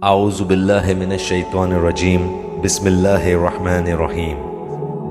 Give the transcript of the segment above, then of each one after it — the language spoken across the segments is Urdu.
اعوذ باللہ من الشیطان الرجیم بسم اللہ الرحمن الرحیم۔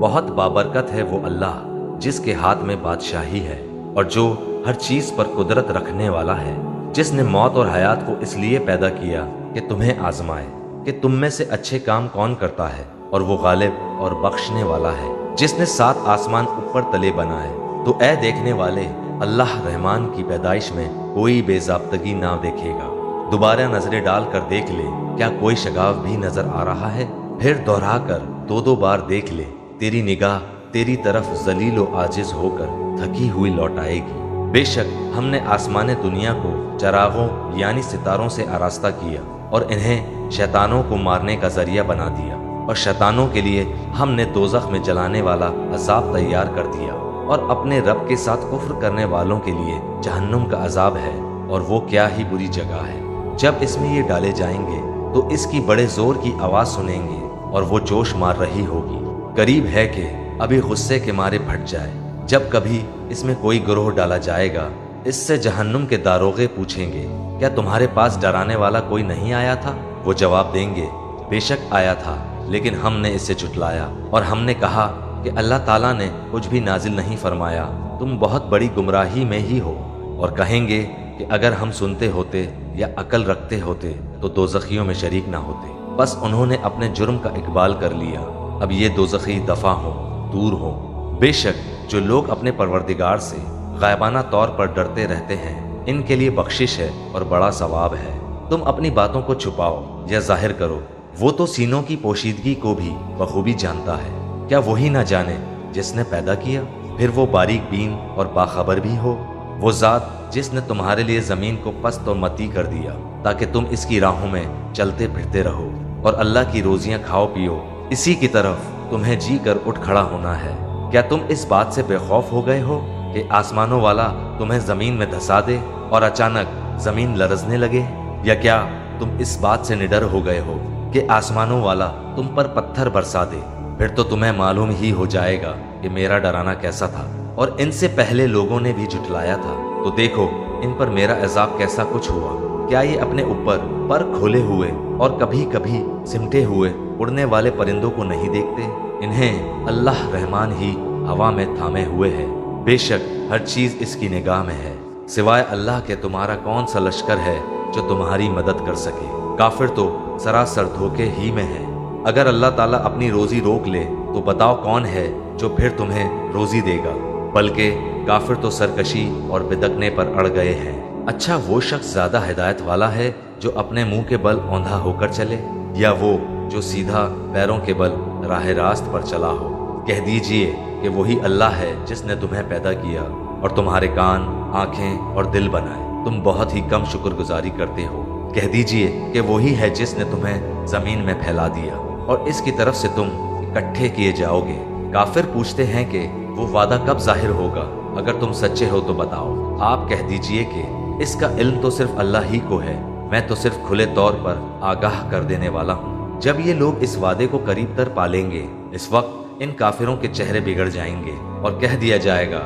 بہت بابرکت ہے وہ اللہ جس کے ہاتھ میں بادشاہی ہے اور جو ہر چیز پر قدرت رکھنے والا ہے، جس نے موت اور حیات کو اس لیے پیدا کیا کہ تمہیں آزمائے کہ تم میں سے اچھے کام کون کرتا ہے، اور وہ غالب اور بخشنے والا ہے، جس نے 7 آسمان اوپر تلے بنائے۔ تو اے دیکھنے والے، اللہ رحمان کی پیدائش میں کوئی بے ضابطگی نہ دیکھے گا۔ دوبارہ نظریں ڈال کر دیکھ لے، کیا کوئی شگاف بھی نظر آ رہا ہے؟ پھر دوہرا کر 2 بار دیکھ لے، تیری نگاہ تیری طرف ذلیل و عاجز ہو کر تھکی ہوئی لوٹ آئے گی۔ بے شک ہم نے آسمان دنیا کو چراغوں یعنی ستاروں سے آراستہ کیا اور انہیں شیطانوں کو مارنے کا ذریعہ بنا دیا، اور شیطانوں کے لیے ہم نے دوزخ میں جلانے والا عذاب تیار کر دیا، اور اپنے رب کے ساتھ کفر کرنے والوں کے لیے جہنم کا عذاب ہے، اور وہ کیا ہی بری جگہ ہے۔ جب اس میں یہ ڈالے جائیں گے تو اس کی بڑے زور کی آواز سنیں گے اور وہ جوش مار رہی ہوگی۔ قریب ہے کہ ابھی غصے کے مارے پھٹ جائے۔ جب کبھی اس میں کوئی گروہ ڈالا جائے گا، اس سے جہنم کے داروغے پوچھیں گے، کیا تمہارے پاس ڈرانے والا کوئی نہیں آیا تھا؟ وہ جواب دیں گے، بے شک آیا تھا، لیکن ہم نے اسے جھٹلایا، اور ہم نے کہا کہ اللہ تعالیٰ نے کچھ بھی نازل نہیں فرمایا، تم بہت بڑی گمراہی میں ہی ہو۔ اور کہیں گے کہ اگر ہم سنتے ہوتے یا عقل رکھتے ہوتے تو دوزخیوں میں شریک نہ ہوتے، بس انہوں نے اپنے جرم کا اقبال کر لیا، اب یہ دوزخی دفع ہوں، دور ہوں۔ بے شک جو لوگ اپنے پروردگار سے غائبانہ طور پر ڈرتے رہتے ہیں، ان کے لیے بخشش ہے اور بڑا ثواب ہے۔ تم اپنی باتوں کو چھپاؤ یا ظاہر کرو، وہ تو سینوں کی پوشیدگی کو بھی بخوبی جانتا ہے۔ کیا وہی نہ جانے جس نے پیدا کیا، پھر وہ باریک بین اور باخبر بھی ہو؟ وہ ذات جس نے تمہارے لیے زمین کو پست اور متی کر دیا تاکہ تم اس کی راہوں میں چلتے پھرتے رہو اور اللہ کی روزیاں کھاؤ پیو، اسی کی طرف تمہیں جی کر اٹھ کھڑا ہونا ہے۔ کیا تم اس بات سے بے خوف ہو گئے ہو کہ آسمانوں والا تمہیں زمین میں دھسا دے اور اچانک زمین لرزنے لگے؟ یا کیا تم اس بات سے نڈر ہو گئے ہو کہ آسمانوں والا تم پر پتھر برسا دے؟ پھر تو تمہیں معلوم ہی ہو جائے گا کہ میرا ڈرانا کیسا تھا، اور ان سے پہلے لوگوں نے بھی جھٹلایا تھا، تو دیکھو ان پر میرا عذاب کیسا کچھ ہوا۔ کیا یہ اپنے اوپر پر کھولے ہوئے اور کبھی کبھی سمٹے ہوئے اڑنے والے پرندوں کو نہیں دیکھتے؟ انہیں اللہ رحمان ہی ہوا میں تھامے ہوئے ہے، بے شک ہر چیز اس کی نگاہ میں ہے۔ سوائے اللہ کے تمہارا کون سا لشکر ہے جو تمہاری مدد کر سکے؟ کافر تو سراسر دھوکے ہی میں ہے۔ اگر اللہ تعالیٰ اپنی روزی روک لے تو بتاؤ کون ہے جو پھر تمہیں روزی دے گا؟ بلکہ کافر تو سرکشی اور بدکنے پر اڑ گئے ہیں۔ اچھا وہ شخص زیادہ ہدایت والا ہے جو اپنے منہ کے بل اوندھا ہو کر چلے، یا وہ جو سیدھا پیروں کے بل راہ راست پر چلا ہو؟ کہہ دیجئے کہ وہی اللہ ہے جس نے تمہیں پیدا کیا اور تمہارے کان، آنکھیں اور دل بنائے، تم بہت ہی کم شکر گزاری کرتے ہو۔ کہہ دیجئے کہ وہی ہے جس نے تمہیں زمین میں پھیلا دیا اور اس کی طرف سے تم اکٹھے کیے جاؤ گے۔ کافر پوچھتے ہیں کہ وہ وعدہ کب ظاہر ہوگا؟ اگر تم سچے ہو تو بتاؤ۔ آپ کہہ دیجئے کہ اس کا علم تو صرف اللہ ہی کو ہے، میں تو صرف کھلے طور پر آگاہ کر دینے والا ہوں۔ جب یہ لوگ اس وعدے کو قریب تر پالیں گے، اس وقت ان کافروں کے چہرے بگڑ جائیں گے اور کہہ دیا جائے گا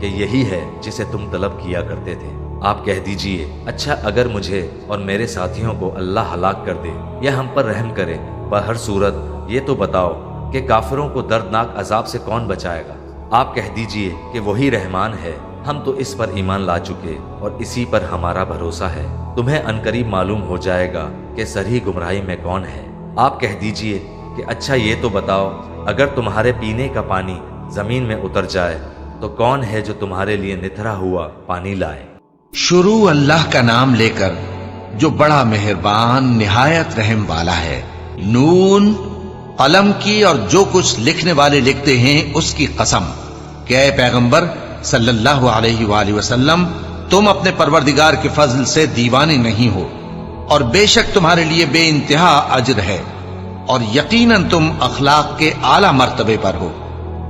کہ یہی ہے جسے تم طلب کیا کرتے تھے۔ آپ کہہ دیجئے، اچھا اگر مجھے اور میرے ساتھیوں کو اللہ ہلاک کر دے یا ہم پر رحم کرے، بہر صورت یہ تو بتاؤ کہ کافروں کو دردناک عذاب سے کون بچائے گا؟ آپ کہہ دیجئے کہ وہی رحمان ہے، ہم تو اس پر ایمان لا چکے اور اسی پر ہمارا بھروسہ ہے۔ تمہیں عنقریب معلوم ہو جائے گا کہ سری گمراہی میں کون ہے۔ آپ کہہ دیجئے کہ اچھا یہ تو بتاؤ، اگر تمہارے پینے کا پانی زمین میں اتر جائے تو کون ہے جو تمہارے لیے نتھرا ہوا پانی لائے؟ شروع اللہ کا نام لے کر جو بڑا مہربان نہایت رحم والا ہے۔ نون، قلم کی اور جو کچھ لکھنے والے لکھتے ہیں اس کی قسم کہ اے پیغمبر صلی اللہ علیہ وآلہ وسلم، تم اپنے پروردگار کے فضل سے دیوانے نہیں ہو، اور بے شک تمہارے لیے بے انتہا اجر ہے، اور یقیناً تم اخلاق کے اعلیٰ مرتبے پر ہو۔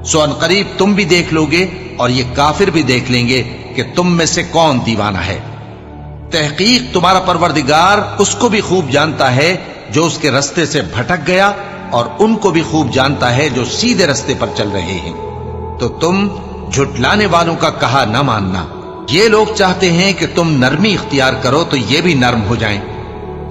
سو ان قریب تم بھی دیکھ لو گے اور یہ کافر بھی دیکھ لیں گے کہ تم میں سے کون دیوانہ ہے۔ تحقیق تمہارا پروردگار اس کو بھی خوب جانتا ہے جو اس کے رستے سے بھٹک گیا، اور ان کو بھی خوب جانتا ہے جو سیدھے رستے پر چل رہے ہیں۔ تو تم جھٹلانے والوں کا کہا نہ ماننا۔ یہ لوگ چاہتے ہیں کہ تم نرمی اختیار کرو تو یہ بھی نرم ہو جائیں،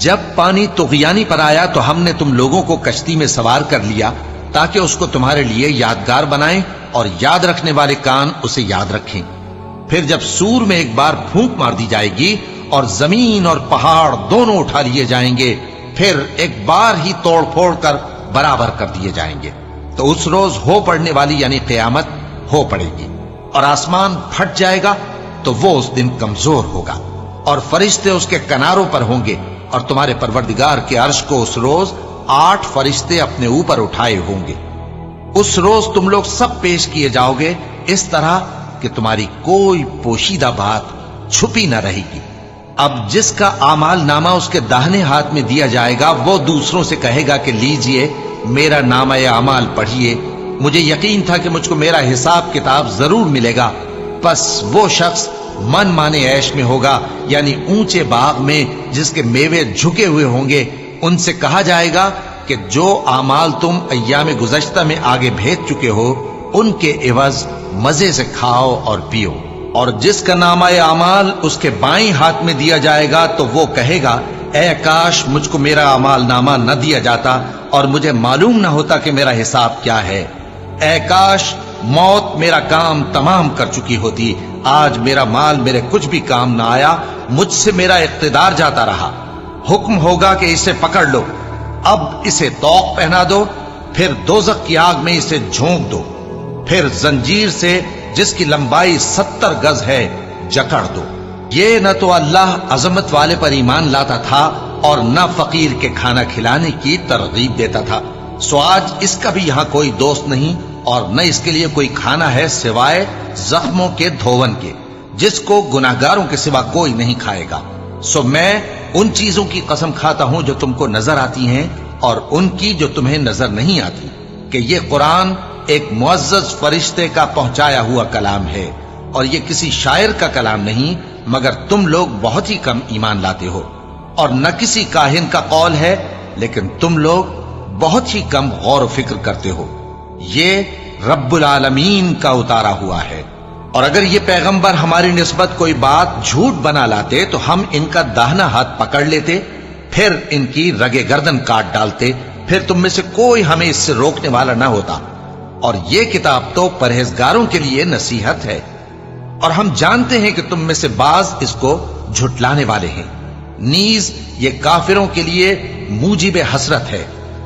جب پانی طغیانی پر آیا تو ہم نے تم لوگوں کو کشتی میں سوار کر لیا تاکہ اس کو تمہارے لیے یادگار بنائیں اور یاد رکھنے والے کان اسے یاد رکھیں۔ پھر جب سور میں ایک بار پھونک مار دی جائے گی اور زمین اور پہاڑ دونوں اٹھا لیے جائیں گے، پھر ایک بار ہی توڑ پھوڑ کر برابر کر دیے جائیں گے، تو اس روز ہو پڑنے والی یعنی قیامت ہو پڑے گی، اور آسمان پھٹ جائے گا تو وہ اس دن کمزور ہوگا، اور فرشتے اس کے کناروں پر ہوں گے، اور تمہارے پروردگار کے عرش کو اس روز 8 فرشتے اپنے اوپر اٹھائے ہوں گے۔ اس روز تم لوگ سب پیش کیے جاؤ گے اس طرح کہ تمہاری کوئی پوشیدہ بات چھپی نہ رہے گی۔ اب جس کا اعمال نامہ اس کے داہنے ہاتھ میں دیا جائے گا وہ دوسروں سے کہے گا کہ لیجئے میرا نامہ اعمال پڑھیے، مجھے یقین تھا کہ مجھ کو میرا حساب کتاب ضرور ملے گا۔ پس وہ شخص من مانے عیش میں ہوگا، یعنی اونچے باغ میں جس کے میوے جھکے ہوئے ہوں گے۔ ان سے کہا جائے گا کہ جو اعمال تم ایام گزشتہ میں آگے بھیج چکے ہو ان کے عوض مزے سے کھاؤ اور پیو۔ اور جس کا نامہ اعمال اس کے بائیں ہاتھ میں دیا جائے گا تو وہ کہے گا اے کاش مجھ کو میرا اعمال نامہ نہ دیا جاتا اور مجھے معلوم نہ ہوتا کہ میرا حساب کیا ہے۔ اے کاش موت میرا کام تمام کر چکی ہوتی، آج میرا مال میرے کچھ بھی کام نہ آیا، مجھ سے میرا اقتدار جاتا رہا۔ حکم ہوگا کہ اسے پکڑ لو، اب اسے طوق پہنا دو، پھر دوزخ کی آگ میں اسے جھونک دو، پھر زنجیر سے جس کی لمبائی 70 گز ہے جکڑ دو۔ یہ نہ تو اللہ عظمت والے پر ایمان لاتا تھا اور نہ فقیر کے کھانا کھلانے کی ترغیب دیتا تھا، سو آج اس کا بھی یہاں کوئی دوست نہیں اور نہ اس کے لیے کوئی کھانا ہے سوائے زخموں کے دھون کے، جس کو گناہگاروں کے سوا کوئی نہیں کھائے گا۔ سو میں ان چیزوں کی قسم کھاتا ہوں جو تم کو نظر آتی ہیں اور ان کی جو تمہیں نظر نہیں آتی، کہ یہ قرآن ایک معزز فرشتے کا پہنچایا ہوا کلام ہے، اور یہ کسی شاعر کا کلام نہیں، مگر تم لوگ بہت ہی کم ایمان لاتے ہو، اور نہ کسی کاہن کا قول ہے، لیکن تم لوگ بہت ہی کم غور و فکر کرتے ہو۔ یہ رب العالمین کا اتارا ہوا ہے، اور اگر یہ پیغمبر ہماری نسبت کوئی بات جھوٹ بنا لاتے تو ہم ان کا داہنا ہاتھ پکڑ لیتے، پھر ان کی رگے گردن کاٹ ڈالتے، پھر تم میں سے کوئی ہمیں اس سے روکنے والا نہ ہوتا۔ اور یہ کتاب تو پرہیزگاروں کے لیے نصیحت ہے، اور ہم جانتے ہیں کہ تم میں سے بعض اس کو جھٹلانے والے ہیں، نیز یہ کافروں کے لیے موجب حسرت ہے،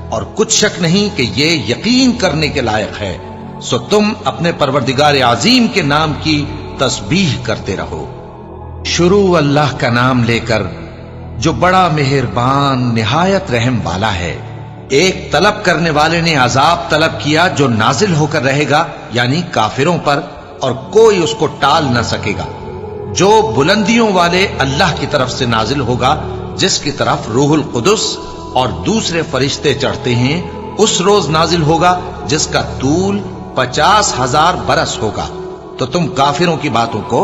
اور کچھ شک نہیں کہ یہ یقین کرنے کے لائق ہے۔ سو تم اپنے پروردگار عظیم کے نام کی تسبیح کرتے رہو۔ شروع اللہ کا نام لے کر جو بڑا مہربان نہایت رحم والا ہے۔ ایک طلب کرنے والے نے عذاب طلب کیا جو نازل ہو کر رہے گا، یعنی کافروں پر، اور کوئی اس کو ٹال نہ سکے گا۔ جو بلندیوں والے اللہ کی طرف سے نازل ہوگا، جس کی طرف روح القدس اور دوسرے فرشتے چڑھتے ہیں، اس روز نازل ہوگا جس کا طول 50,000 برس ہوگا۔ تو تم کافروں کی باتوں کو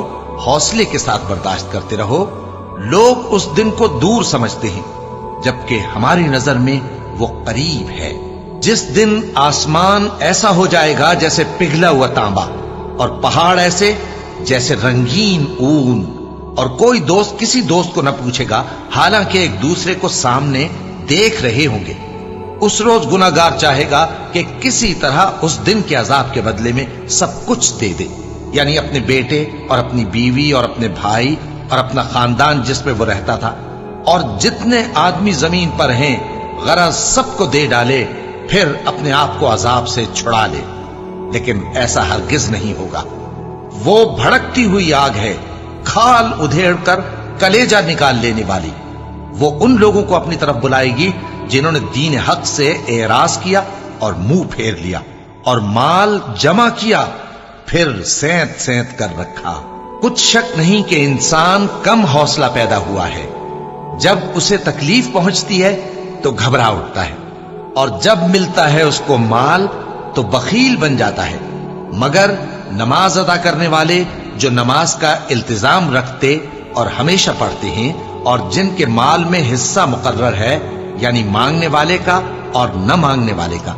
حوصلے کے ساتھ برداشت کرتے رہو۔ لوگ اس دن کو دور سمجھتے ہیں، جبکہ ہماری نظر میں وہ قریب ہے۔ جس دن آسمان ایسا ہو جائے گا جیسے پگھلا ہوا تانبا، اور پہاڑ ایسے جیسے رنگین اون، اور کوئی دوست کسی دوست کو نہ پوچھے گا، حالانکہ ایک دوسرے کو سامنے دیکھ رہے ہوں گے۔ اس روز گناہگار چاہے گا کہ کسی طرح اس دن کے عذاب کے بدلے میں سب کچھ دے دے، یعنی اپنے بیٹے اور اپنی بیوی اور اپنے بھائی اور اپنا خاندان جس میں وہ رہتا تھا، اور جتنے آدمی زمین پر ہیں، غرض سب کو دے ڈالے، پھر اپنے آپ کو عذاب سے چھڑا لے۔ لیکن ایسا ہرگز نہیں ہوگا۔ وہ بھڑکتی ہوئی آگ ہے، کھال ادھیڑ کر کلیجہ نکال لینے والی۔ وہ ان لوگوں کو اپنی طرف بلائے گی جنہوں نے دین حق سے اعراض کیا اور منہ پھیر لیا، اور مال جمع کیا پھر سینت سینت کر رکھا۔ کچھ شک نہیں کہ انسان کم حوصلہ پیدا ہوا ہے۔ جب اسے تکلیف پہنچتی ہے تو گھبرا اٹھتا ہے، اور جب ملتا ہے اس کو مال تو بخیل بن جاتا ہے۔ مگر نماز ادا کرنے والے جو نماز کا التزام رکھتے اور ہمیشہ پڑھتے ہیں، اور جن کے مال میں حصہ مقرر ہے، یعنی مانگنے والے کا اور نہ مانگنے والے کا،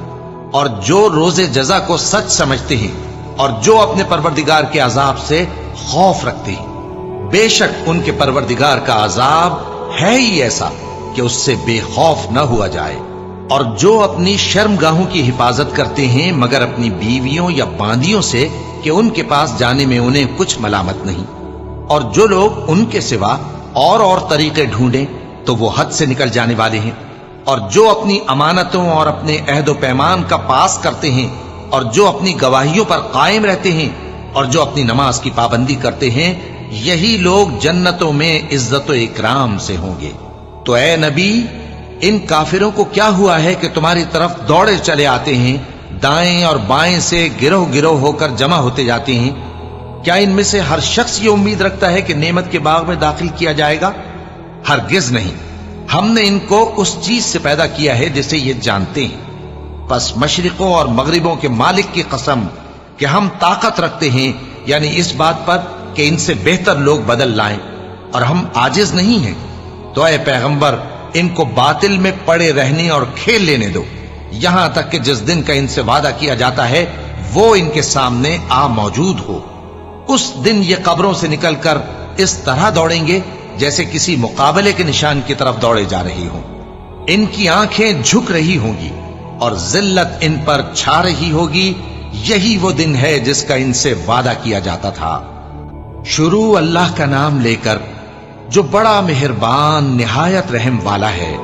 اور جو روز جزا کو سچ سمجھتے ہیں، اور جو اپنے پروردگار کے عذاب سے خوف رکھتے ہیں، بے شک ان کے پروردگار کا عذاب ہے ہی ایسا کہ اس سے بے خوف نہ ہوا جائے۔ اور جو اپنی شرمگاہوں کی حفاظت کرتے ہیں مگر اپنی بیویوں یا باندیوں سے کہ ان کے پاس جانے میں انہیں کچھ ملامت نہیں، اور جو لوگ ان کے سوا اور طریقے ڈھونڈیں تو وہ حد سے نکل جانے والے ہیں، اور جو اپنی امانتوں اور اپنے عہد و پیمان کا پاس کرتے ہیں، اور جو اپنی گواہیوں پر قائم رہتے ہیں، اور جو اپنی نماز کی پابندی کرتے ہیں، یہی لوگ جنتوں میں عزت و اکرام سے ہوں گے۔ تو اے نبی، ان کافروں کو کیا ہوا ہے کہ تمہاری طرف دوڑے چلے آتے ہیں، دائیں اور بائیں سے گروہ گروہ ہو کر جمع ہوتے جاتے ہیں؟ کیا ان میں سے ہر شخص یہ امید رکھتا ہے کہ نعمت کے باغ میں داخل کیا جائے گا؟ ہرگز نہیں۔ ہم نے ان کو اس چیز سے پیدا کیا ہے جسے یہ جانتے ہیں۔ پس مشرقوں اور مغربوں کے مالک کی قسم کہ ہم طاقت رکھتے ہیں، یعنی اس بات پر کہ ان سے بہتر لوگ بدل لائیں، اور ہم عاجز نہیں ہیں۔ تو اے پیغمبر، ان کو باطل میں پڑے رہنے اور کھیل لینے دو، یہاں تک کہ جس دن کا ان سے وعدہ کیا جاتا ہے وہ ان کے سامنے آ موجود ہو۔ اس دن یہ قبروں سے نکل کر اس طرح دوڑیں گے جیسے کسی مقابلے کے نشان کی طرف دوڑے جا رہی ہوں۔ ان کی آنکھیں جھک رہی ہوں گی اور ذلت ان پر چھا رہی ہوگی۔ یہی وہ دن ہے جس کا ان سے وعدہ کیا جاتا تھا۔ شروع اللہ کا نام لے کر جو بڑا مہربان نہایت رحم والا ہے۔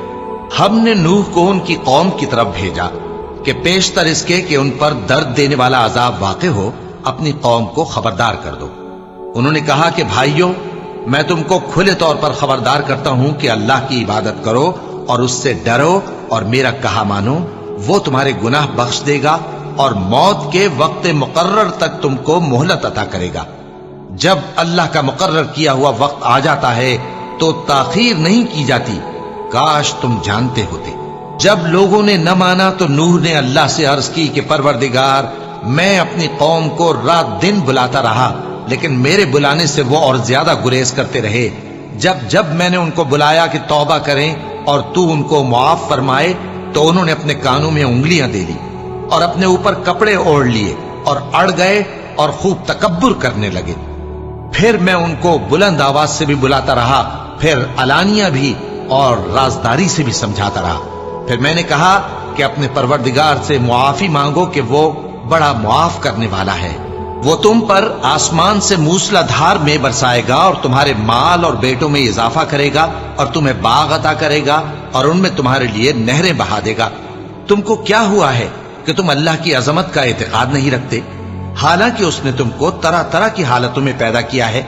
ہم نے نوح کو ان کی قوم کی طرف بھیجا کہ پیشتر اس کے کہ ان پر درد دینے والا عذاب واقع ہو، اپنی قوم کو خبردار کر دو۔ انہوں نے کہا کہ بھائیو، میں تم کو کھلے طور پر خبردار کرتا ہوں کہ اللہ کی عبادت کرو اور اس سے ڈرو اور میرا کہا مانو، وہ تمہارے گناہ بخش دے گا اور موت کے وقت مقرر تک تم کو مہلت عطا کرے گا۔ جب اللہ کا مقرر کیا ہوا وقت آ جاتا ہے تو تاخیر نہیں کی جاتی، کاش تم جانتے ہوتے۔ جب لوگوں نے نہ مانا تو نوح نے اللہ سے عرض کی کہ پروردگار، میں اپنی قوم کو رات دن بلاتا رہا، لیکن میرے بلانے سے وہ اور زیادہ گریز کرتے رہے۔ جب میں نے ان کو بلایا کہ توبہ کریں اور تو ان کو معاف فرمائے تو انہوں نے اپنے کانوں میں انگلیاں دے لی اور اپنے اوپر کپڑے اوڑھ لیے اور اڑ گئے اور خوب تکبر کرنے لگے۔ پھر میں ان کو بلند آواز سے بھی بلاتا رہا، پھر علانیہ بھی اور رازداری سے بھی سمجھاتا رہا۔ پھر میں نے کہا کہ اپنے پروردگار سے معافی مانگو کہ وہ بڑا معاف کرنے والا ہے، وہ تم پر آسمان سے موسلا دھار میں برسائے گا اور تمہارے مال اور بیٹوں میں اضافہ کرے گا اور تمہیں باغ عطا کرے گا اور ان میں تمہارے لیے نہریں بہا دے گا۔ تم کو کیا ہوا ہے کہ تم اللہ کی عظمت کا اعتقاد نہیں رکھتے، حالانکہ اس نے تم کو طرح طرح کی حالتوں میں پیدا کیا ہے؟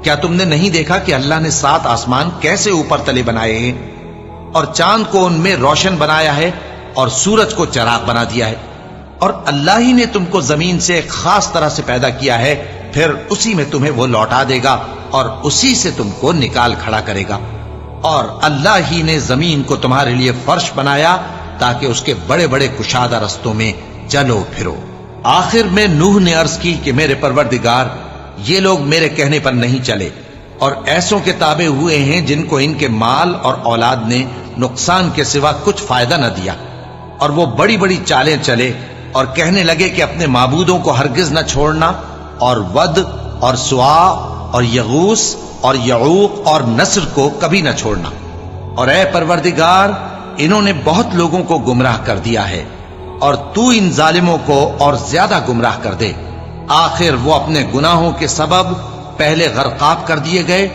کیا تم نے نہیں دیکھا کہ اللہ نے 7 آسمان کیسے اوپر تلے بنائے ہیں اور چاند کو ان میں روشن بنایا ہے اور سورج کو چراغ بنا دیا ہے؟ اور اللہ ہی نے تم کو زمین سے ایک خاص طرح سے پیدا کیا ہے، پھر اسی میں تمہیں وہ لوٹا دے گا اور اسی سے تم کو نکال کھڑا کرے گا۔ اور اللہ ہی نے زمین کو تمہارے لیے فرش بنایا تاکہ اس کے بڑے بڑے کشادہ رستوں میں چلو پھرو۔ آخر میں نوح نے عرض کی کہ میرے پروردگار، یہ لوگ میرے کہنے پر نہیں چلے اور ایسوں کے تابع ہوئے ہیں جن کو ان کے مال اور اولاد نے نقصان کے سوا کچھ فائدہ نہ دیا، اور وہ بڑی بڑی چالیں چلے اور کہنے لگے کہ اپنے معبودوں کو ہرگز نہ چھوڑنا، اور ود اور سوا اور یغوث اور یعوق اور نصر کو کبھی نہ چھوڑنا۔ اور اے پروردگار، انہوں نے بہت لوگوں کو گمراہ کر دیا ہے، اور تو ان ظالموں کو اور زیادہ گمراہ کر دے۔ آخر وہ اپنے گناہوں کے سبب پہلے غرقاب کر دیے گئے،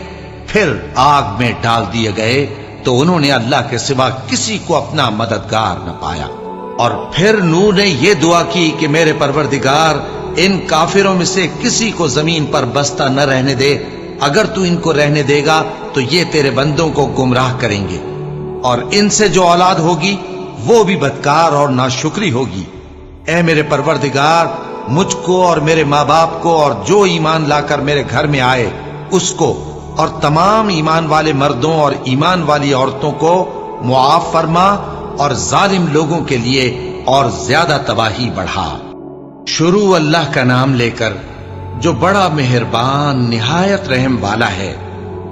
پھر آگ میں ڈال دیے گئے، تو انہوں نے اللہ کے سوا کسی کو اپنا مددگار نہ پایا۔ اور پھر نوح نے یہ دعا کی کہ میرے پروردگار، ان کافروں میں سے کسی کو زمین پر بستہ نہ رہنے دے، اگر تو ان کو رہنے دے گا تو یہ تیرے بندوں کو گمراہ کریں گے، اور ان سے جو اولاد ہوگی وہ بھی بدکار اور ناشکری ہوگی۔ اے میرے پروردگار، مجھ کو اور میرے ماں باپ کو اور جو ایمان لا کر میرے گھر میں آئے اس کو اور تمام ایمان والے مردوں اور ایمان والی عورتوں کو معاف فرما، اور ظالم لوگوں کے لیے اور زیادہ تباہی بڑھا۔ شروع اللہ کا نام لے کر جو بڑا مہربان نہایت رحم والا ہے۔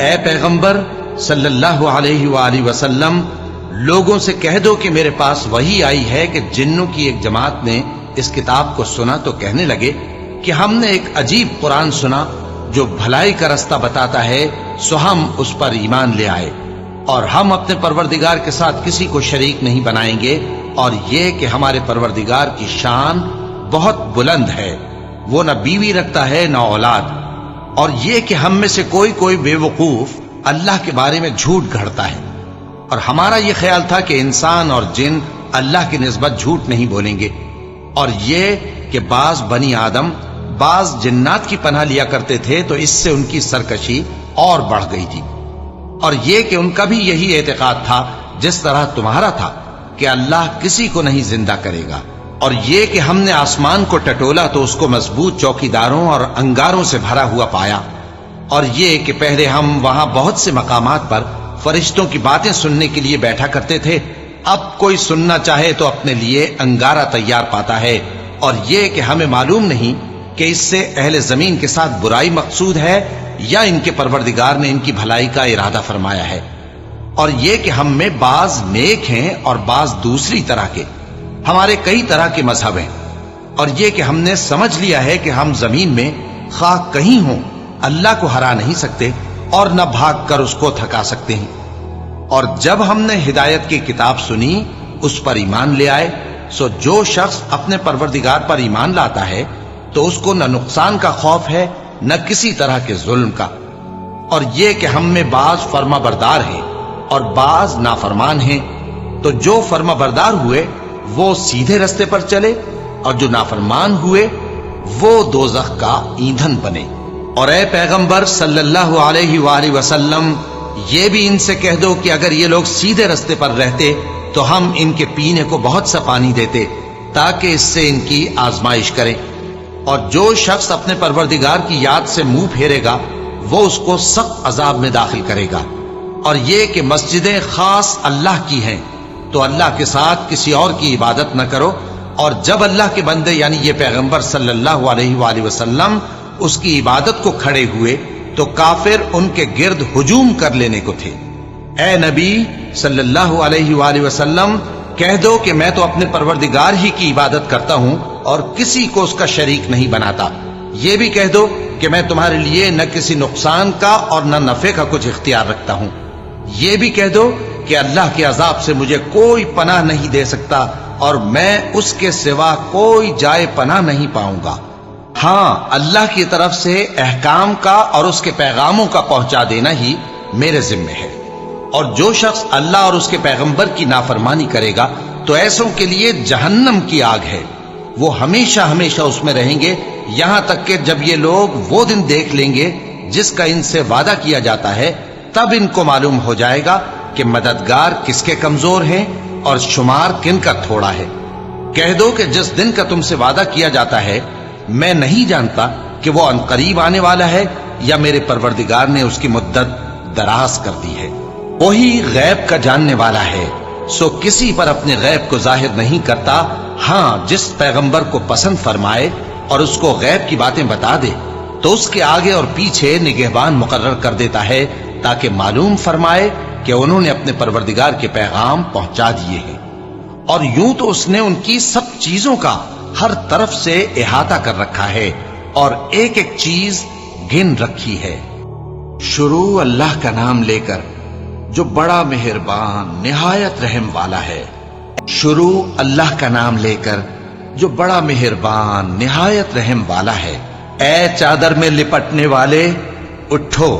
اے پیغمبر صلی اللہ علیہ وآلہ وسلم، لوگوں سے کہہ دو کہ میرے پاس وحی آئی ہے کہ جنوں کی ایک جماعت نے اس کتاب کو سنا تو کہنے لگے کہ ہم نے ایک عجیب قرآن سنا جو بھلائی کا رستہ بتاتا ہے، سو ہم اس پر ایمان لے آئے۔ اور ہم اپنے پروردگار کے ساتھ کسی کو شریک نہیں بنائیں گے، اور یہ کہ ہمارے پروردگار کی شان بہت بلند ہے، وہ نہ بیوی رکھتا ہے نہ اولاد، اور یہ کہ ہم میں سے کوئی بے وقوف اللہ کے بارے میں جھوٹ گھڑتا ہے، اور ہمارا یہ خیال تھا کہ انسان اور جن اللہ کی نسبت جھوٹ نہیں بولیں گے، اور یہ کہ بعض بنی آدم بعض جنات کی پناہ لیا کرتے تھے تو اس سے ان کی سرکشی اور بڑھ گئی تھی، اور یہ کہ ان کا بھی یہی اعتقاد تھا جس طرح تمہارا تھا کہ اللہ کسی کو نہیں زندہ کرے گا، اور یہ کہ ہم نے آسمان کو ٹٹولا تو اس کو مضبوط چوکیداروں اور انگاروں سے بھرا ہوا پایا، اور یہ کہ پہلے ہم وہاں بہت سے مقامات پر فرشتوں کی باتیں سننے کے لیے بیٹھا کرتے تھے، اب کوئی سننا چاہے تو اپنے لیے انگارہ تیار پاتا ہے، اور یہ کہ ہمیں معلوم نہیں کہ اس سے اہل زمین کے ساتھ برائی مقصود ہے یا ان کے پروردگار نے ان کی بھلائی کا ارادہ فرمایا ہے، اور یہ کہ ہم میں بعض نیک ہیں اور بعض دوسری طرح کے، ہمارے کئی طرح کے مذہب ہیں، اور یہ کہ ہم نے سمجھ لیا ہے کہ ہم زمین میں خواہ کہیں ہوں اللہ کو ہرا نہیں سکتے اور نہ بھاگ کر اس کو تھکا سکتے ہیں، اور جب ہم نے ہدایت کی کتاب سنی اس پر ایمان لے آئے، سو جو شخص اپنے پروردگار پر ایمان لاتا ہے تو اس کو نہ نقصان کا خوف ہے نہ کسی طرح کے ظلم کا، اور یہ کہ ہم میں بعض فرما بردار ہیں اور بعض نافرمان ہیں، تو جو فرما بردار ہوئے وہ سیدھے رستے پر چلے، اور جو نافرمان ہوئے وہ دوزخ کا ایندھن بنے۔ اور اے پیغمبر صلی اللہ علیہ وآلہ وسلم، یہ بھی ان سے کہہ دو کہ اگر یہ لوگ سیدھے رستے پر رہتے تو ہم ان کے پینے کو بہت سا پانی دیتے تاکہ اس سے ان کی آزمائش کریں، اور جو شخص اپنے پروردگار کی یاد سے منہ پھیرے گا وہ اس کو سخت عذاب میں داخل کرے گا، اور یہ کہ مسجدیں خاص اللہ کی ہیں تو اللہ کے ساتھ کسی اور کی عبادت نہ کرو، اور جب اللہ کے بندے یعنی یہ پیغمبر صلی اللہ علیہ وآلہ وسلم اس کی عبادت کو کھڑے ہوئے تو کافر ان کے گرد ہجوم کر لینے کو تھے۔ اے نبی صلی اللہ علیہ وآلہ وسلم، کہہ دو کہ میں تو اپنے پروردگار ہی کی عبادت کرتا ہوں اور کسی کو اس کا شریک نہیں بناتا، یہ بھی کہہ دو کہ میں تمہارے لیے نہ کسی نقصان کا اور نہ نفع کا کچھ اختیار رکھتا ہوں، یہ بھی کہہ دو کہ اللہ کے عذاب سے مجھے کوئی پناہ نہیں دے سکتا اور میں اس کے سوا کوئی جائے پناہ نہیں پاؤں گا، ہاں اللہ کی طرف سے احکام کا اور اس کے پیغاموں کا پہنچا دینا ہی میرے ذمہ ہے، اور جو شخص اللہ اور اس کے پیغمبر کی نافرمانی کرے گا تو ایسوں کے لیے جہنم کی آگ ہے، وہ ہمیشہ ہمیشہ اس میں رہیں گے، یہاں تک کہ جب یہ لوگ وہ دن دیکھ لیں گے جس کا ان سے وعدہ کیا جاتا ہے، تب ان کو معلوم ہو جائے گا کہ مددگار کس کے کمزور ہیں اور شمار کن کا تھوڑا ہے۔ کہہ دو کہ جس دن کا تم سے وعدہ کیا جاتا ہے میں نہیں جانتا کہ وہ عنقریب آنے والا ہے یا میرے پروردگار نے اس کی مدت دراز کر دی ہے، وہی غیب کا جاننے والا ہے، سو کسی پر اپنے غیب کو ظاہر نہیں کرتا، ہاں جس پیغمبر کو پسند فرمائے اور اس کو غیب کی باتیں بتا دے تو اس کے آگے اور پیچھے نگہبان مقرر کر دیتا ہے تاکہ معلوم فرمائے کہ انہوں نے اپنے پروردگار کے پیغام پہنچا دیے ہیں، اور یوں تو اس نے ان کی سب چیزوں کا ہر طرف سے احاطہ کر رکھا ہے اور ایک ایک چیز گن رکھی ہے۔ شروع اللہ کا نام لے کر جو بڑا مہربان نہایت رحم والا ہے، شروع اللہ کا نام لے کر جو بڑا مہربان نہایت رحم والا ہے۔ اے چادر میں لپٹنے والے، اٹھو،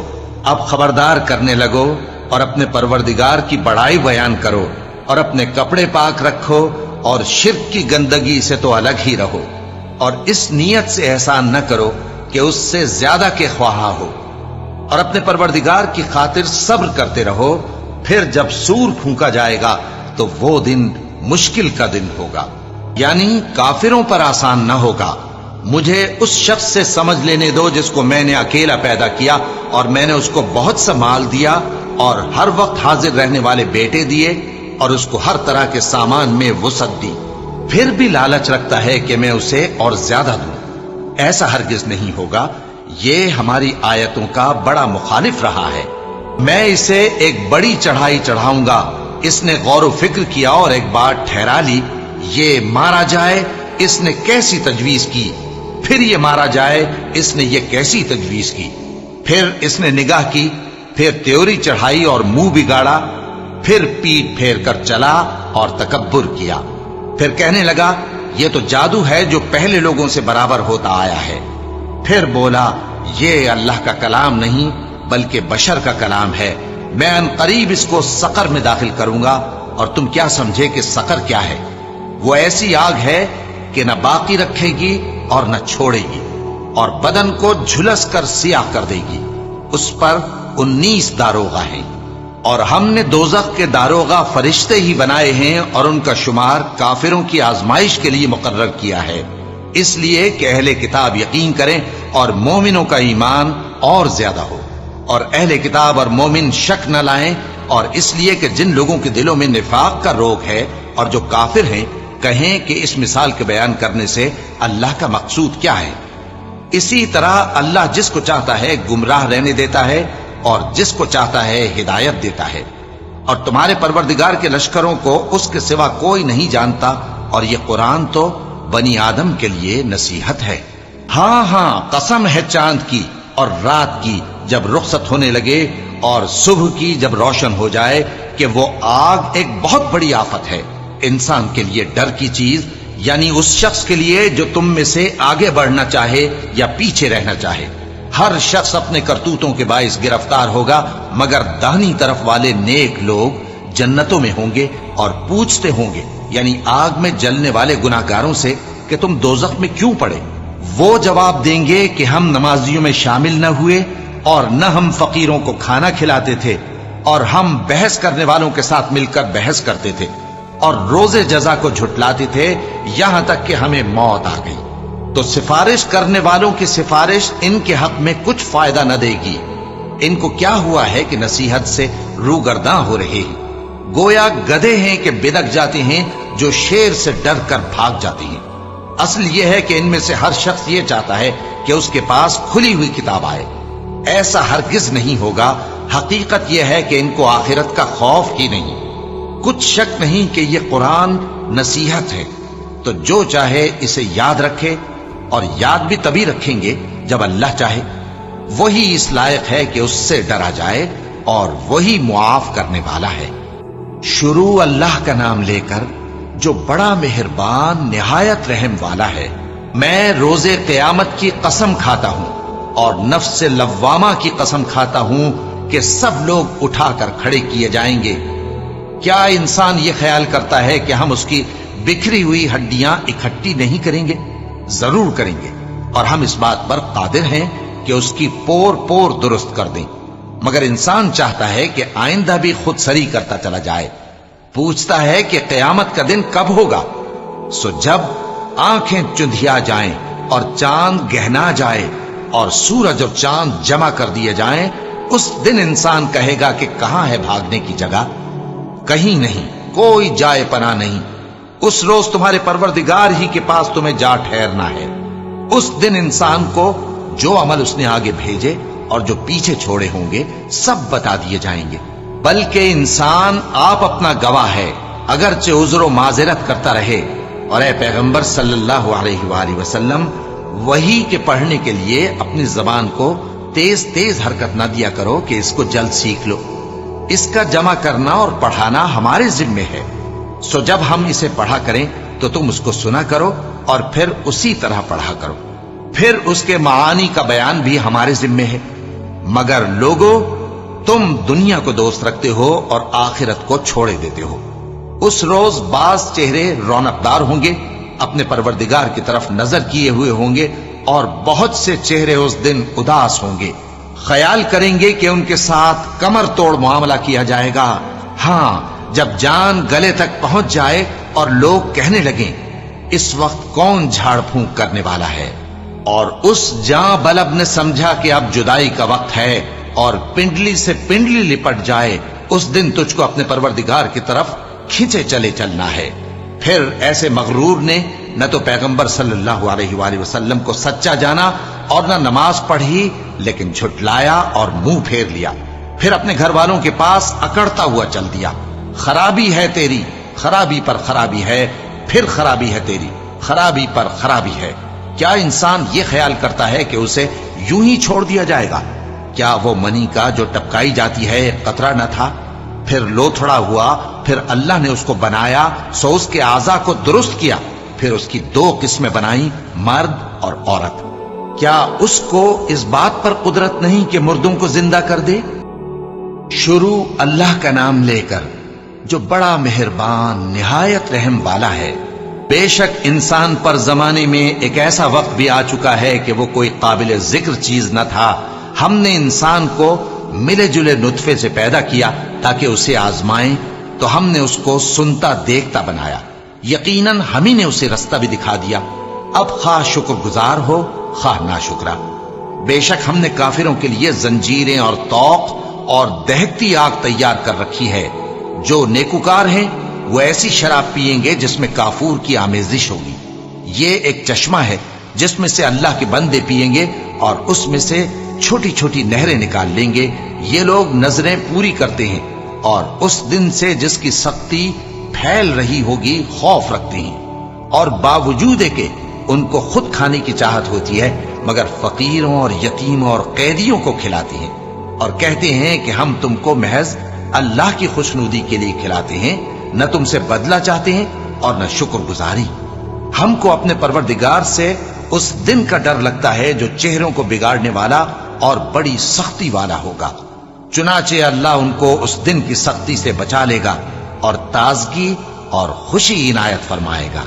اب خبردار کرنے لگو اور اپنے پروردگار کی بڑائی بیان کرو، اور اپنے کپڑے پاک رکھو اور شرک کی گندگی سے تو الگ ہی رہو، اور اس نیت سے احسان نہ کرو کہ اس سے زیادہ کے خواہاں ہو، اور اپنے پروردگار کی خاطر صبر کرتے رہو، پھر جب سور پھونکا جائے گا تو وہ دن مشکل کا دن ہوگا، یعنی کافروں پر آسان نہ ہوگا۔ مجھے اس شخص سے سمجھ لینے دو جس کو میں نے اکیلا پیدا کیا اور میں نے اس کو بہت سا مال دیا اور ہر وقت حاضر رہنے والے بیٹے دیے اور اس کو ہر طرح کے سامان میں وسعت دی، پھر بھی لالچ رکھتا ہے کہ میں اسے اور زیادہ دوں، ایسا ہرگز نہیں ہوگا، یہ ہماری آیتوں کا بڑا مخالف رہا ہے۔ میں اسے ایک بڑی چڑھائی چڑھاؤں گا، اس نے غور و فکر کیا اور ایک بات ٹھہرا لی، یہ مارا جائے، اس نے کیسی تجویز کی، پھر یہ مارا جائے، اس نے یہ کیسی تجویز کی، پھر اس نے نگاہ کی پھر تیوری چڑھائی اور منہ بگاڑا، پھر پیٹ پھیر کر چلا اور تکبر کیا، پھر کہنے لگا یہ تو جادو ہے جو پہلے لوگوں سے برابر ہوتا آیا ہے، پھر بولا یہ اللہ کا کلام نہیں بلکہ بشر کا کلام ہے، میں ان قریب اس کو سقر میں داخل کروں گا، اور تم کیا سمجھے کہ سقر کیا ہے؟ وہ ایسی آگ ہے کہ نہ باقی رکھے گی اور نہ چھوڑے گی، اور بدن کو جھلس کر سیاہ کر دے گی، اس پر 19 داروغہ ہیں، اور ہم نے دوزخ کے داروغہ فرشتے ہی بنائے ہیں، اور ان کا شمار کافروں کی آزمائش کے لیے مقرر کیا ہے، اس لیے کہ اہل کتاب یقین کریں اور مومنوں کا ایمان اور زیادہ ہو، اور اہل کتاب اور مومن شک نہ لائیں، اور اس لیے کہ جن لوگوں کے دلوں میں نفاق کا روگ ہے اور جو کافر ہیں کہیں کہ اس مثال کے بیان کرنے سے اللہ کا مقصود کیا ہے۔ اسی طرح اللہ جس کو چاہتا ہے گمراہ رہنے دیتا ہے اور جس کو چاہتا ہے ہدایت دیتا ہے، اور تمہارے پروردگار کے لشکروں کو اس کے سوا کوئی نہیں جانتا، اور یہ قرآن تو بنی آدم کے لیے نصیحت ہے۔ ہاں ہاں قسم ہے چاند کی اور رات کی جب رخصت ہونے لگے، اور صبح کی جب روشن ہو جائے، کہ وہ آگ ایک بہت بڑی آفت ہے، انسان کے لیے ڈر کی چیز، یعنی اس شخص کے لیے جو تم میں سے آگے بڑھنا چاہے یا پیچھے رہنا چاہے۔ ہر شخص اپنے کرتوتوں کے باعث گرفتار ہوگا، مگر داہنی طرف والے نیک لوگ جنتوں میں ہوں گے اور پوچھتے ہوں گے، یعنی آگ میں جلنے والے گناہگاروں سے، کہ تم دوزخ میں کیوں پڑے؟ وہ جواب دیں گے کہ ہم نمازیوں میں شامل نہ ہوئے، اور نہ ہم فقیروں کو کھانا کھلاتے تھے، اور ہم بحث کرنے والوں کے ساتھ مل کر بحث کرتے تھے، اور روز جزا کو جھٹلاتے تھے، یہاں تک کہ ہمیں موت آ گئی۔ تو سفارش کرنے والوں کی سفارش ان کے حق میں کچھ فائدہ نہ دے گی۔ ان کو کیا ہوا ہے کہ نصیحت سے روگرداں ہو رہے ہیں، گویا گدھے ہیں کہ بدک جاتے ہیں جو شیر سے ڈر کر بھاگ جاتے ہیں۔ اصل یہ ہے کہ ان میں سے ہر شخص یہ چاہتا ہے کہ اس کے پاس کھلی ہوئی کتاب آئے، ایسا ہرگز نہیں ہوگا۔ حقیقت یہ ہے کہ ان کو آخرت کا خوف ہی نہیں۔ کچھ شک نہیں کہ یہ قرآن نصیحت ہے، تو جو چاہے اسے یاد رکھے، اور یاد بھی تبھی رکھیں گے جب اللہ چاہے۔ وہی اس لائق ہے کہ اس سے ڈرا جائے، اور وہی معاف کرنے والا ہے۔ شروع اللہ کا نام لے کر جو بڑا مہربان نہایت رحم والا ہے۔ میں روز قیامت کی قسم کھاتا ہوں، اور نفس لوامہ کی قسم کھاتا ہوں کہ سب لوگ اٹھا کر کھڑے کیے جائیں گے۔ کیا انسان یہ خیال کرتا ہے کہ ہم اس کی بکھری ہوئی ہڈیاں اکٹھی نہیں کریں گے؟ ضرور کریں گے، اور ہم اس بات پر قادر ہیں کہ اس کی پور پور درست کر دیں، مگر انسان چاہتا ہے کہ آئندہ بھی خود سری کرتا چلا جائے۔ پوچھتا ہے کہ قیامت کا دن کب ہوگا؟ سو جب آنکھیں چندھیا جائیں اور چاند گہنا جائے اور سورج اور چاند جمع کر دیے جائیں، اس دن انسان کہے گا کہ کہاں ہے بھاگنے کی جگہ؟ کہیں نہیں، کوئی جائے پناہ نہیں۔ اس روز تمہارے پروردگار ہی کے پاس تمہیں جا ٹھہرنا ہے۔ اس دن انسان کو جو عمل اس نے آگے بھیجے اور جو پیچھے چھوڑے ہوں گے سب بتا دیے جائیں گے، بلکہ انسان آپ اپنا گواہ ہے، اگرچہ عذر و معذرت کرتا رہے۔ اور اے پیغمبر صلی اللہ علیہ وآلہ وسلم، وحی کے پڑھنے کے لیے اپنی زبان کو تیز تیز حرکت نہ دیا کرو کہ اس کو جلد سیکھ لو۔ اس کا جمع کرنا اور پڑھانا ہمارے ذمے ہے، سو جب ہم اسے پڑھا کریں تو تم اس کو سنا کرو اور پھر اسی طرح پڑھا کرو، پھر اس کے معانی کا بیان بھی ہمارے ذمے ہے۔ مگر لوگو، تم دنیا کو دوست رکھتے ہو اور آخرت کو چھوڑے دیتے ہو۔ اس روز بعض چہرے رونقدار ہوں گے، اپنے پروردگار کی طرف نظر کیے ہوئے ہوں گے، اور بہت سے چہرے اس دن اداس ہوں گے، خیال کریں گے کہ ان کے ساتھ کمر توڑ معاملہ کیا جائے گا۔ ہاں، جب جان گلے تک پہنچ جائے اور لوگ کہنے لگیں اس وقت کون جھاڑ پھونک کرنے والا ہے، اور اس جاں بلب نے سمجھا کہ اب جدائی کا وقت ہے، اور پنڈلی سے پنڈلی لپٹ جائے، اس دن تجھ کو اپنے پروردگار کی طرف کھینچے چلے چلنا ہے۔ پھر ایسے مغرور نے نہ تو پیغمبر صلی اللہ علیہ وآلہ وسلم کو سچا جانا اور نہ نماز پڑھی، لیکن جھٹلایا اور منہ پھیر لیا، پھر اپنے گھر والوں کے پاس اکڑتا ہوا چل دیا۔ خرابی ہے تیری، خرابی پر خرابی ہے، پھر خرابی ہے تیری، خرابی پر خرابی ہے۔ کیا انسان یہ خیال کرتا ہے کہ اسے یوں ہی چھوڑ دیا جائے گا؟ کیا وہ منی کا جو ٹپکائی جاتی ہے ایک قطرہ نہ تھا؟ پھر لوتھڑا ہوا، پھر اللہ نے اس کو بنایا، سو اس کے اعضاء کو درست کیا، پھر اس کی دو قسمیں بنائیں، مرد اور عورت۔ کیا اس کو اس بات پر قدرت نہیں کہ مردوں کو زندہ کر دے؟ شروع اللہ کا نام لے کر جو بڑا مہربان نہایت رحم والا ہے۔ بے شک انسان پر زمانے میں ایک ایسا وقت بھی آ چکا ہے کہ وہ کوئی قابل ذکر چیز نہ تھا۔ ہم نے انسان کو ملے جلے نطفے سے پیدا کیا تاکہ اسے آزمائیں، تو ہم نے اس کو سنتا دیکھتا بنایا، یقیناً ہم ہی نے اسے رستہ بھی دکھا دیا۔ اب خواہ شکر گزار ہو خواہ ناشکرا۔ بے شک ہم نے کافروں کے لیے زنجیریں اور طوق اور دہکتی آگ تیار کر رکھی ہے۔ جو نیکوکار ہیں وہ ایسی شراب پیئیں گے جس میں کافور کی آمیزش ہوگی۔ یہ ایک چشمہ ہے جس میں سے اللہ کے بندے پیئیں گے اور اس میں سے چھوٹی چھوٹی نہریں نکال لیں گے۔ یہ لوگ نظریں پوری کرتے ہیں اور اس دن سے جس کی سختی پھیل رہی ہوگی خوف رکھتے ہیں، اور باوجود کہ ان کو خود کھانے کی چاہت ہوتی ہے مگر فقیروں اور یتیموں اور قیدیوں کو کھلاتے ہیں، اور کہتے ہیں کہ ہم تم کو محض اللہ کی خوشنودی کے لیے کھلاتے ہیں، نہ تم سے بدلہ چاہتے ہیں اور نہ شکر گزاری۔ ہم کو اپنے پروردگار سے اس دن کا ڈر لگتا ہے جو چہروں کو بگاڑنے والا اور بڑی سختی والا ہوگا۔ چنانچہ اللہ ان کو اس دن کی سختی سے بچا لے گا اور تازگی اور خوشی عنایت فرمائے گا،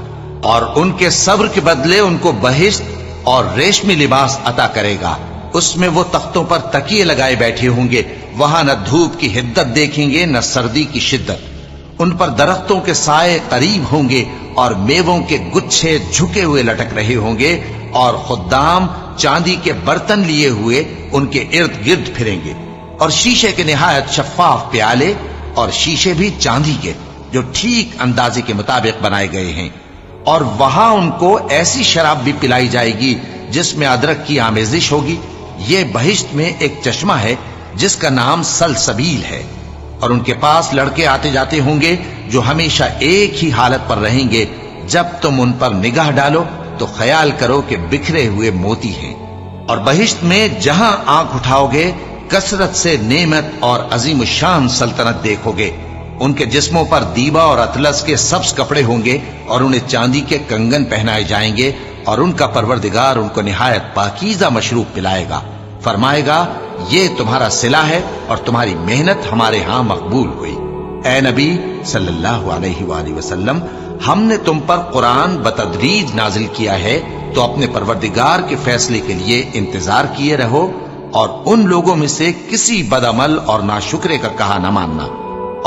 اور ان کے صبر کے بدلے ان کو بہشت اور ریشمی لباس عطا کرے گا۔ اس میں وہ تختوں پر تکیے لگائے بیٹھے ہوں گے، وہاں نہ دھوپ کی حدت دیکھیں گے نہ سردی کی شدت۔ ان پر درختوں کے سائے قریب ہوں گے اور میووں کے گچھے جھکے ہوئے لٹک رہے ہوں گے، اور خدام چاندی کے برتن لیے ہوئے ان کے ارد گرد پھریں گے، اور شیشے کے نہایت شفاف پیالے، اور شیشے بھی چاندی کے جو ٹھیک اندازے کے مطابق بنائے گئے ہیں۔ اور وہاں ان کو ایسی شراب بھی پلائی جائے گی جس میں ادرک کی آمیزش ہوگی۔ یہ بہشت میں ایک چشمہ ہے جس کا نام سلسبیل ہے، اور ان کے پاس لڑکے آتے جاتے ہوں گے جو ہمیشہ ایک ہی حالت پر رہیں گے۔ جب تم ان پر نگاہ ڈالو تو خیال کرو کہ بکھرے ہوئے موتی ہیں۔ اور بہشت میں جہاں آنکھ اٹھاؤ گے کثرت سے نعمت اور عظیم الشان سلطنت دیکھو گے۔ ان کے جسموں پر دیبا اور اطلس کے سبز کپڑے ہوں گے، اور انہیں چاندی کے کنگن پہنائے جائیں گے، اور ان کا پروردگار ان کو نہایت پاکیزہ مشروب پلائے گا، فرمائے گا یہ تمہارا صلہ ہے اور تمہاری محنت ہمارے ہاں مقبول ہوئی۔ اے نبی صلی اللہ علیہ وآلہ وسلم، ہم نے تم پر قرآن بتدریج نازل کیا ہے، تو اپنے پروردگار کے فیصلے کے لیے انتظار کیے رہو، اور ان لوگوں میں سے کسی بدعمل اور ناشکرے کا کہا نہ ماننا،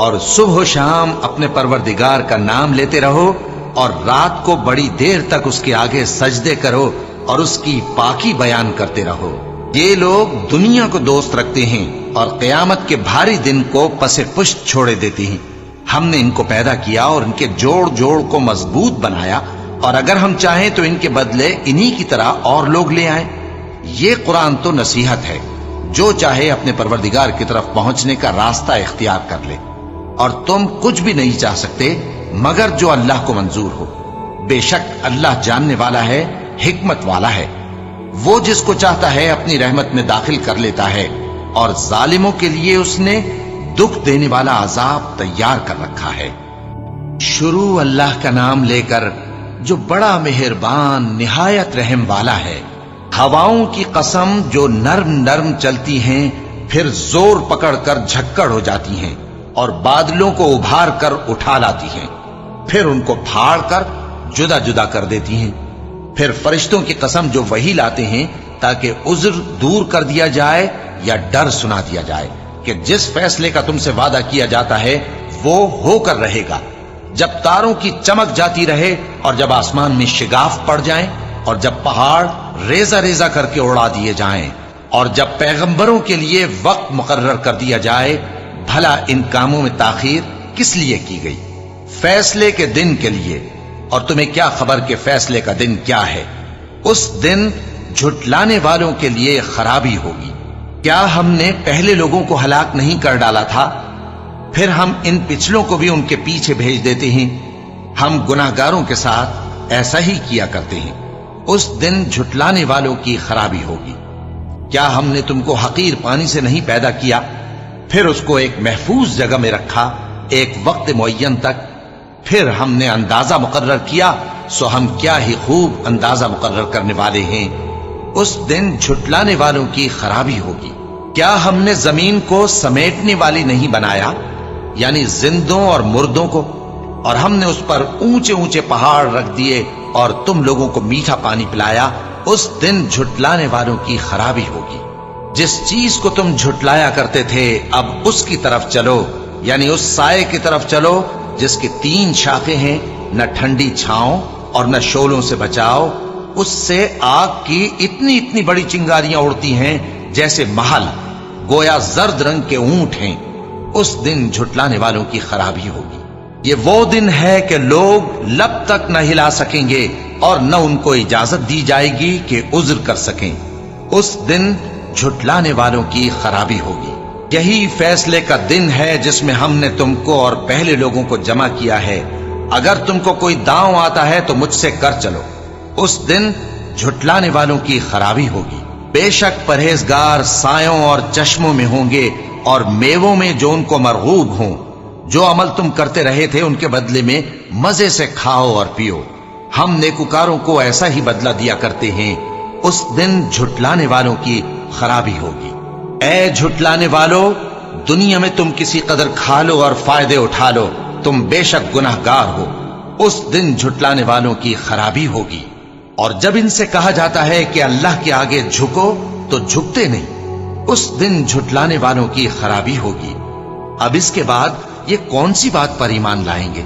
اور صبح و شام اپنے پروردگار کا نام لیتے رہو، اور رات کو بڑی دیر تک اس کے آگے سجدے کرو اور اس کی پاکی بیان کرتے رہو۔ یہ لوگ دنیا کو دوست رکھتے ہیں اور قیامت کے بھاری دن کو پس پشت چھوڑے دیتے ہیں۔ ہم نے ان کو پیدا کیا اور ان کے جوڑ جوڑ کو مضبوط بنایا، اور اگر ہم چاہیں تو ان کے بدلے انہی کی طرح اور لوگ لے آئیں۔ یہ قرآن تو نصیحت ہے، جو چاہے اپنے پروردگار کی طرف پہنچنے کا راستہ اختیار کر لے، اور تم کچھ بھی نہیں چاہ سکتے مگر جو اللہ کو منظور ہو۔ بے شک اللہ جاننے والا ہے، حکمت والا ہے۔ وہ جس کو چاہتا ہے اپنی رحمت میں داخل کر لیتا ہے، اور ظالموں کے لیے اس نے دکھ دینے والا عذاب تیار کر رکھا ہے۔ شروع اللہ کا نام لے کر جو بڑا مہربان نہایت رحم والا ہے۔ ہواؤں کی قسم جو نرم نرم چلتی ہیں پھر زور پکڑ کر جھکڑ ہو جاتی ہیں، اور بادلوں کو ابھار کر اٹھا لاتی ہیں، پھر ان کو پھاڑ کر جدا جدا کر دیتی ہیں۔ پھر فرشتوں کی قسم جو وحی لاتے ہیں تاکہ عذر دور کر دیا جائے یا ڈر سنا دیا جائے کہ جس فیصلے کا تم سے وعدہ کیا جاتا ہے وہ ہو کر رہے گا، جب تاروں کی چمک جاتی رہے، اور جب آسمان میں شگاف پڑ جائیں، اور جب پہاڑ ریزہ ریزہ کر کے اڑا دیے جائیں، اور جب پیغمبروں کے لیے وقت مقرر کر دیا جائے۔ بھلا ان کاموں میں تاخیر کس لیے کی گئی؟ فیصلے کے دن کے لیے، اور تمہیں کیا خبر کہ فیصلے کا دن کیا ہے؟ اس دن جھٹلانے والوں کے لیے خرابی ہوگی۔ کیا ہم نے پہلے لوگوں کو ہلاک نہیں کر ڈالا تھا؟ پھر ہم ان پچھلوں کو بھی ان کے پیچھے بھیج دیتے ہیں۔ ہم گناہگاروں کے ساتھ ایسا ہی کیا کرتے ہیں۔ اس دن جھٹلانے والوں کی خرابی ہوگی۔ کیا ہم نے تم کو حقیر پانی سے نہیں پیدا کیا، پھر اس کو ایک محفوظ جگہ میں رکھا ایک وقت معین تک، پھر ہم نے اندازہ مقرر کیا، سو ہم کیا ہی خوب اندازہ مقرر کرنے والے ہیں۔ اس دن جھٹلانے والوں کی خرابی ہوگی۔ کیا ہم نے زمین کو سمیٹنے والی نہیں بنایا، یعنی زندوں اور مردوں کو، اور ہم نے اس پر اونچے اونچے پہاڑ رکھ دیے اور تم لوگوں کو میٹھا پانی پلایا۔ اس دن جھٹلانے والوں کی خرابی ہوگی۔ جس چیز کو تم جھٹلایا کرتے تھے اب اس کی طرف چلو، یعنی اس سائے کی طرف چلو جس کی 3 شاخیں ہیں، نہ ٹھنڈی چھاؤں اور نہ شعلوں سے بچاؤ۔ اس سے آگ کی اتنی اتنی بڑی چنگاریاں اڑتی ہیں جیسے محل، گویا زرد رنگ کے اونٹ ہیں۔ اس دن جھٹلانے والوں کی خرابی ہوگی۔ یہ وہ دن ہے کہ لوگ لب تک نہ ہلا سکیں گے اور نہ ان کو اجازت دی جائے گی کہ عذر کر سکیں۔ اس دن جھٹلانے والوں کی خرابی ہوگی۔ یہی فیصلے کا دن ہے جس میں ہم نے تم کو اور پہلے لوگوں کو جمع کیا ہے۔ اگر تم کو کوئی داؤں آتا ہے تو مجھ سے کر چلو۔ اس دن جھٹلانے والوں کی خرابی ہوگی۔ بے شک پرہیزگار سایوں اور چشموں میں ہوں گے اور میووں میں جو ان کو مرغوب ہوں۔ جو عمل تم کرتے رہے تھے ان کے بدلے میں مزے سے کھاؤ اور پیو۔ ہم نیکوکاروں کو ایسا ہی بدلہ دیا کرتے ہیں۔ اس دن جھٹلانے والوں کی خرابی ہوگی۔ اے جھٹلانے والو، دنیا میں تم کسی قدر کھا لو اور فائدے اٹھا لو، تم بے شک گناہگار ہو۔ اس دن جھٹلانے والوں کی خرابی ہوگی۔ اور جب ان سے کہا جاتا ہے کہ اللہ کے آگے جھکو تو جھکتے نہیں۔ اس دن جھٹلانے والوں کی خرابی ہوگی۔ اب اس کے بعد یہ کون سی بات پر ایمان لائیں گے؟